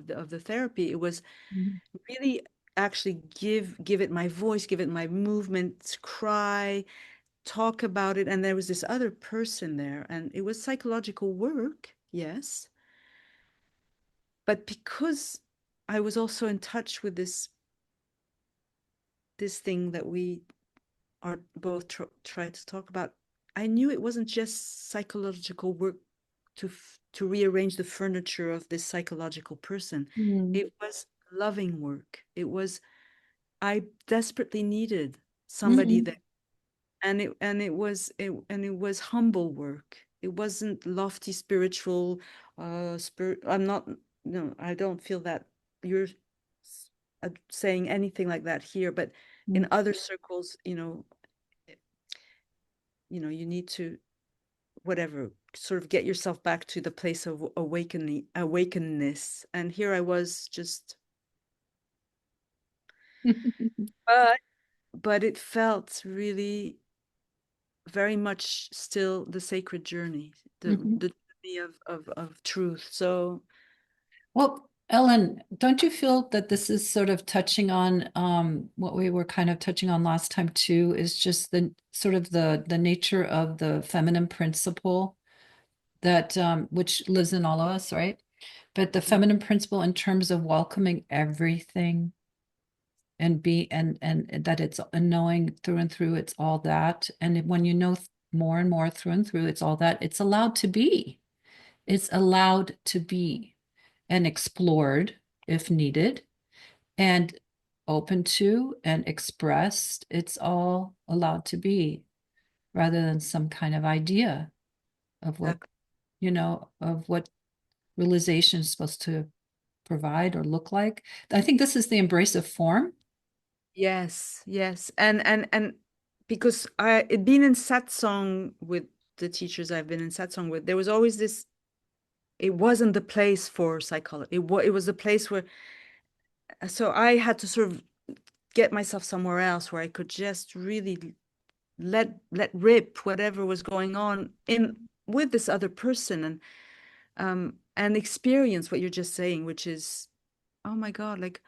the therapy, it was Mhm. really actually give it my voice, give it my movement, cry, talk about it. And there was this other person there, and it was psychological work, yes. But because I was also in touch with this thing that we are both try to talk about, I knew it wasn't just psychological work to rearrange the furniture of this psychological person. Mm. It was loving work. It was, I desperately needed somebody Mhm. that, and it was humble work. It wasn't lofty spiritual spirit. I'm not, no, I don't feel that you're saying anything like that here, but in Mhm. other circles, you need to, whatever, sort of get yourself back to the place of awakenness. And here I was just, but it felt really very much still the sacred journey, Mhm. the journey of truth. So Well, Ellen, don't you feel that this is sort of touching on what we were kind of touching on last time too, is just the sort of the nature of the feminine principle that which lives in all of us, right? But the feminine principle in terms of welcoming everything and and that it's a knowing through and through, it's all that. And when you know more and more through and through, it's all that, it's allowed to be. It's allowed to be and explored if needed and open to and expressed. It's all allowed to be rather than some kind of idea of what, that, of what realization is supposed to provide or look like. I think this is the embrace of form. yes, yes. And because I it been in satsang with the teachers I've been in satsang with, there was always this, it wasn't the place for psychology. It was the place where, so I had to sort of get myself somewhere else where I could just really let rip whatever was going on in with this other person, and experience what you're just saying, which is, oh my God, like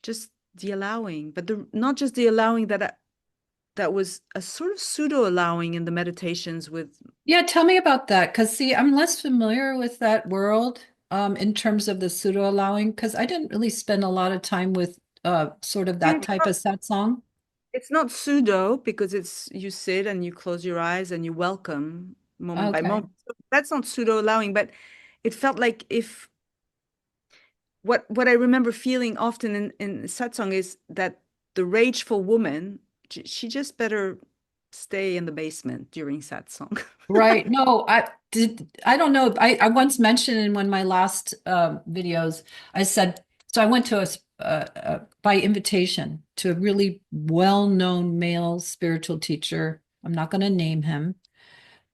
just the allowing, but the not just the allowing that was a sort of pseudo allowing in the meditations with. Yeah, tell me about that. Because, see, I'm less familiar with that world in terms of the pseudo allowing, because I didn't really spend a lot of time with sort of that type of satsang. It's not pseudo because it's you sit and you close your eyes and you welcome moment by Okay. moment. So that's not pseudo allowing, but it felt like if what I remember feeling often in satsang is that the rageful woman, she just better stay in the basement during satsang. Right. No, I did. I don't know. I once mentioned in one of my last videos, I said, so I went to by invitation to a really well-known male spiritual teacher. I'm not going to name him.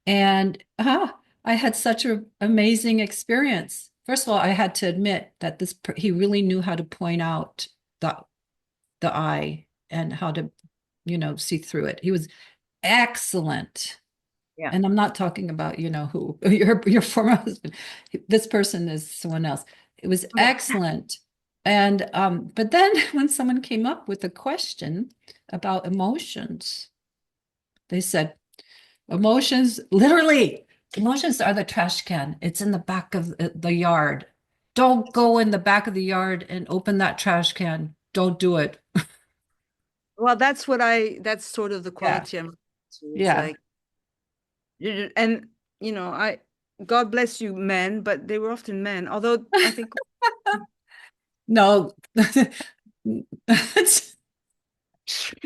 And I had such an amazing experience. First of all, I had to admit that he really knew how to point out the the eye and how to, see through it. He was excellent. Yeah. And I'm not talking about, who your former husband. This person is someone else. It was Okay. excellent. And but then when someone came up with a question about emotions, they said, emotions, literally, emotions are the trash can. It's in the back of the yard. Don't go in the back of the yard and open that trash can. Don't do it. Well, that's sort of the Yeah. quality I'm to. It's Yeah. like, and I, God bless you, men, but they were often men. Although I think, No. It's,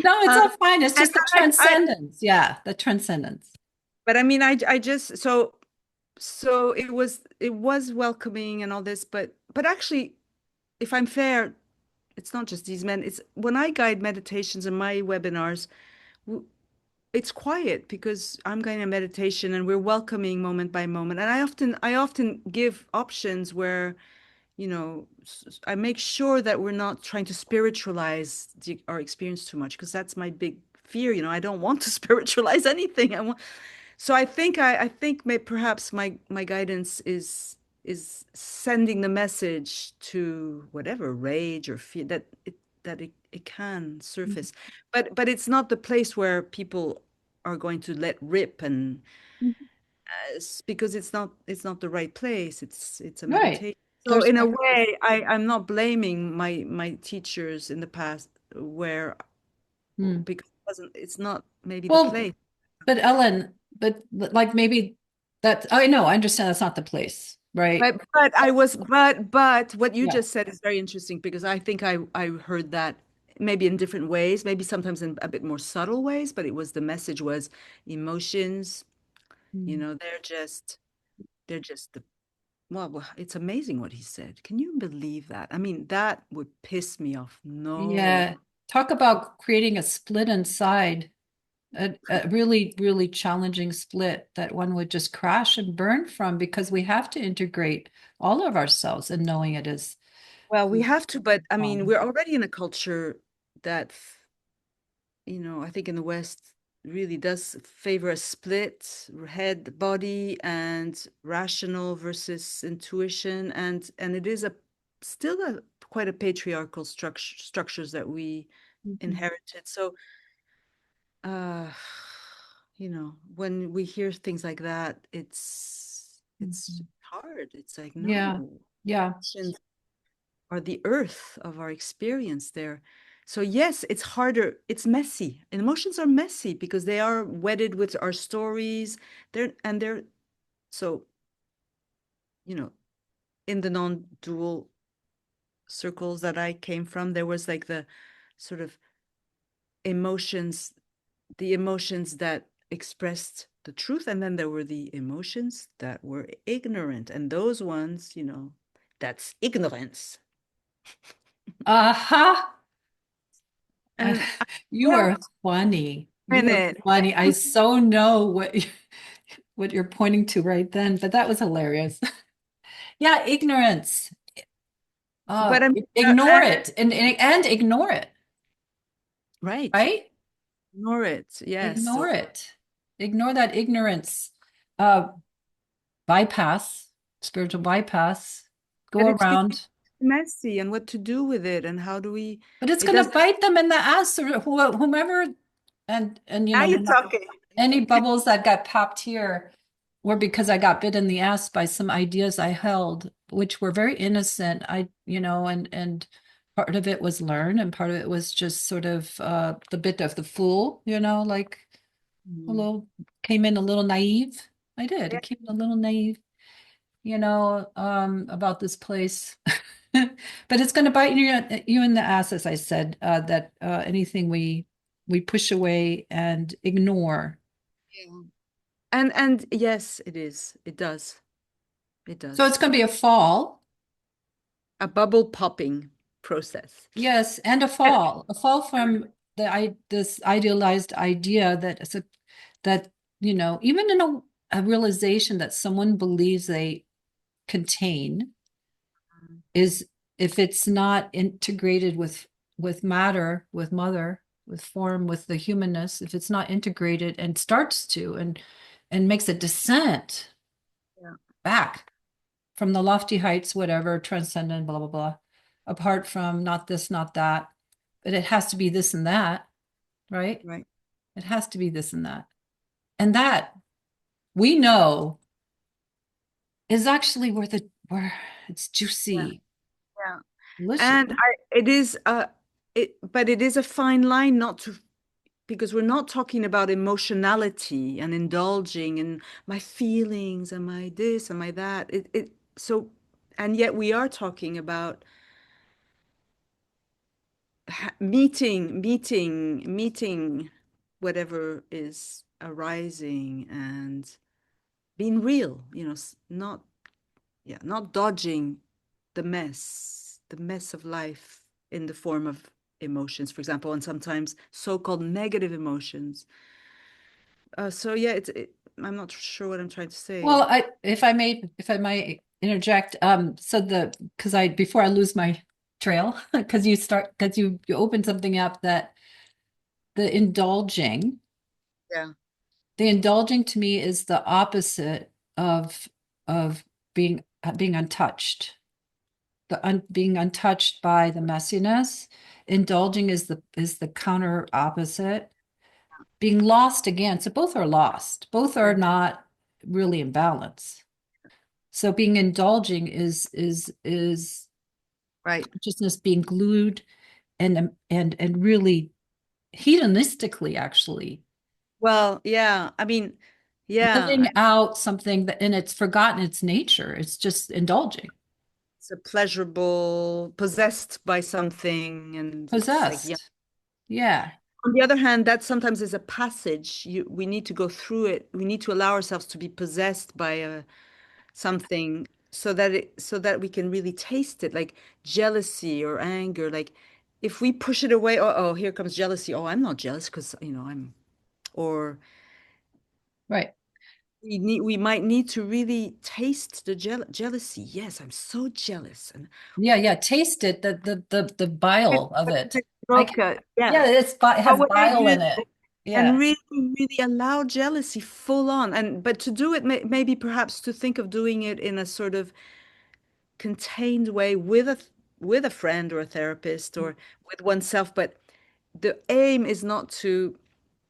no, it's um, all fine. It's and just the I, transcendence. Yeah, the transcendence. but I mean, I just so it was welcoming and all this, but actually, if I'm fair, it's not just these men. It's when I guide meditations in my webinars, w- it's quiet because I'm guiding a meditation and we're welcoming moment by moment. And I often give options where, I make sure that we're not trying to spiritualize our experience too much because that's my big fear. I don't want to spiritualize anything. So I think perhaps my guidance is sending the message to whatever rage or fear that it can surface, but it's not the place where people are going to let rip and because it's not the right place. It's a Right. meditation. So There's in a practice. way, I'm not blaming my teachers in the past where Hmm. because it's not maybe the Well, place. but Ellen, but like maybe I know, I understand that's not the place, right? But what you Yeah. just said is very interesting because I think I heard that maybe in different ways, maybe sometimes in a bit more subtle ways, but the message was emotions, Hmm. they're just the it's amazing what he said. Can you believe that? I mean, that would piss me off. No. Yeah. Talk about creating a split inside, a really, really challenging split that one would just crash and burn from because we have to integrate all of ourselves and knowing it is. Well, we have to, but I mean, Um, we're already in a culture that I think in the West really does favor a split head, body, and rational versus intuition, and it is a still a quite a patriarchal structures that we mhm, inherited. So, uh, when we hear things like that, it's mhm. hard. It's like, Yeah. no, Yeah. are the earth of our experience there. So yes, it's harder. It's messy. Emotions are messy because they are wedded with our stories. They're so, you know, in the non-dual circles that I came from, there was like the sort of emotions, the emotions that expressed the truth, and then there were the emotions that were ignorant. And those ones, that's ignorance. Aha. And You yeah, are funny. You are minute. funny. I so know what you're pointing to right then, but that was hilarious. Yeah, ignorance. But I'm Ignore it and ignore it, right. right? Ignore it. Yes. Ignore it. Ignore that ignorance. Uh, bypass, spiritual bypass. But Go it's around. messy, and what to do with it, and how do we? But it's It going to does. bite them in the ass or whomever. And Now you're talking. any bubbles that got popped here were because I got bit in the ass by some ideas I held, which were very innocent. And part of it was learned, and part of it was just sort of the bit of the fool, like a Mhm. little came in a little naive. I did. Yeah. It came in a little naive, about this place. But it's going to bite you in the ass, as I said, that anything we push away and ignore. Yeah. And yes, it is. It does. It So it's does. going to be a fall. A bubble popping process. Yes, and Yeah. a fall from this idealized idea that that even in a realization that someone believes they contain is, if it's not integrated with matter, with mother, with form, with the humanness, if it's not integrated and starts to and makes a descent Yeah. back from the lofty heights, whatever, transcendent, blah blah blah, apart from not this, not that, but it has to be this and that, right? Right. It has to be this and that we know is actually where it's Yeah. juicy, Yeah. delicious. And it is but it is a fine line not to, because we're not talking about emotionality and indulging in my feelings and my this and my that. So, and yet we are talking about meeting whatever is arising and being real, not, yeah, not dodging the mess of life in the form of emotions, for example, and sometimes so-called negative emotions. So yeah, I'm not sure what I'm trying to Well, say. if I might interject, so because before I lose my trail, because you open something up that the indulging, Yeah, the indulging to me is the opposite of being untouched, being untouched by the messiness. Indulging is the counter opposite, being lost again. So both are lost. Both are yeah, not really in balance. So being indulging is right. consciousness being glued and really hedonistically actually Well, yeah, I mean, yeah, living out something that, and it's forgotten its nature. It's just indulging, it's a pleasurable, possessed by something, and it's like, yeah. possessed. Yeah. On the other hand, that sometimes is a passage. We need to go through it. We need to allow ourselves to be possessed by something so that we can really taste it, like jealousy or anger. Like if we push it away, oh, here comes jealousy. Oh, I'm not jealous because, or Right. we might need to really taste the jealousy. Yes, I'm so jealous. And Yeah, yeah. Taste it, the bile of it. I can, yeah. yeah, it But has what I bile do, in it. and Yeah. really, really allow jealousy full on. And but to do it, maybe perhaps to think of doing it in a sort of contained way with a friend or a therapist or with oneself. But the aim is not to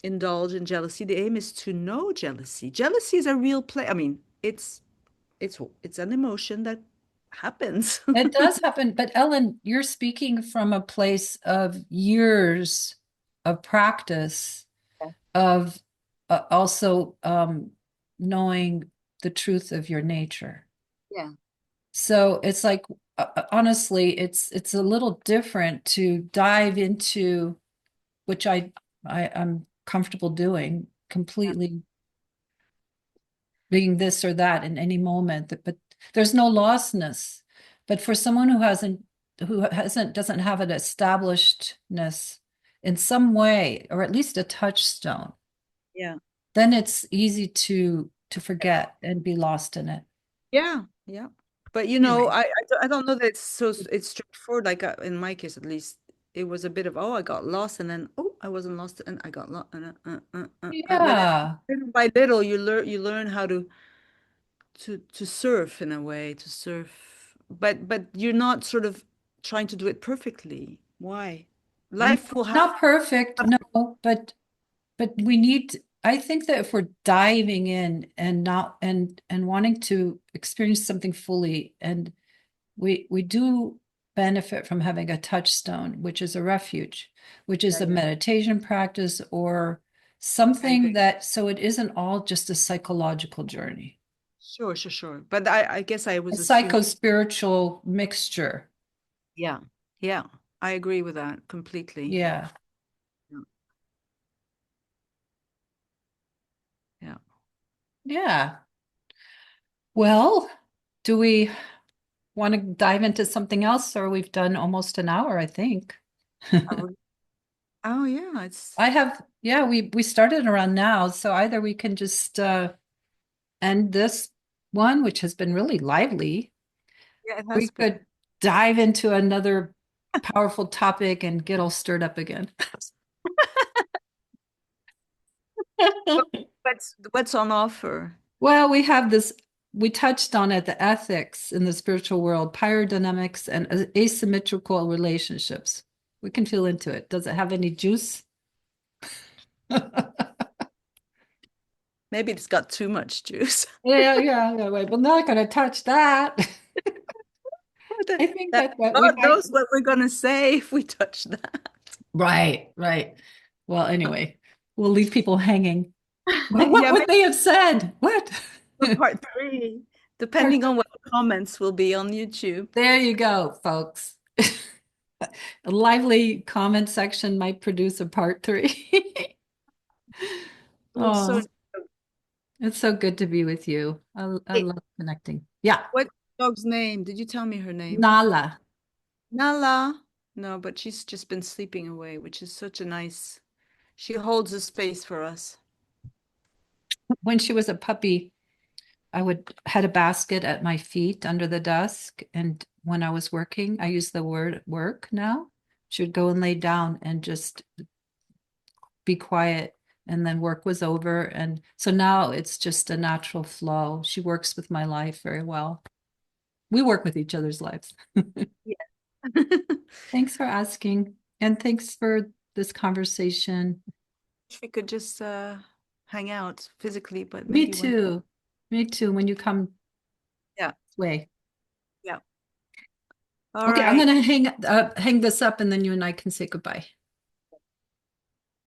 indulge in jealousy. The aim is to know jealousy. Jealousy is a real play. I mean, it's an emotion that happens. It does happen, but Ellen, you're speaking from a place of years of practice of also knowing the truth of your nature. Yeah. So it's like honestly, it's a little different to dive into, which I'm comfortable doing, completely being this or that in any moment. But there's no lostness. But for someone who doesn't have an establishedness in some way, or at least a touchstone, Yeah. then it's easy to forget and be lost in it. Yeah. Yeah. But Anyway, I don't know that it's straightforward. Like in my case, at least, it was a bit of, oh, I got lost, and then, oh, I wasn't lost, and I got lost. But then Yeah. little by little, you learn how to surf in a way, to surf. But you're not sort of trying to do it perfectly. Why? No, Life will have. not perfect, no, but we need, I think that if we're diving in and not and wanting to experience something fully, and we do benefit from having a touchstone, which is a refuge, which Yeah, is a yeah. meditation practice or I something agree. that, so it isn't all just a psychological journey, Sure, sure, sure. But I guess I a was assuming. psycho-spiritual mixture. Yeah, yeah. I agree with that completely. Yeah. Yeah, yeah. Yeah. Well, do we want to dive into something else, or we've done almost an hour, I think. Are we- Oh, yeah. It's I have, yeah, we started around now, so either we can just end this one, which has been really lively. yeah, it We has been. could dive into another powerful topic and get all stirred up again. What's on offer? Well, we have this, we touched on it, the ethics in the spiritual world, pyrodynamics and asymmetrical relationships. We can feel into it. Does it have any juice? Maybe it's got too much juice. Yeah. Wait, we're not going to touch that. That, I think that that we God might. knows what we're gonna say if we touch that. Right. Well, anyway, we'll leave people hanging. What Yeah, would maybe they have said? What? for part three, depending on what the comments will be on YouTube. There you go, folks. A lively comment section might produce a part three. It was so. Oh, it's so good to be with you. I Hey, love connecting. Yeah, what dog's name? Did you tell me her name? Nala. Nala. No, but she's just been sleeping away, which is such a nice. She holds a space for us. When she was a puppy, I would had a basket at my feet under the desk, and when I was working, I use the word work now. She would go and lay down and just be quiet, and then work was over. And so now it's just a natural flow. She works with my life very well. We work with each other's lives. Yeah. Thanks for asking, and thanks for this conversation. Wish we could just hang out physically, but Me maybe one. too. Me too. When you come Yeah, this way. yeah. All Okay, I'm right. gonna hang this up, and then you and I can say goodbye.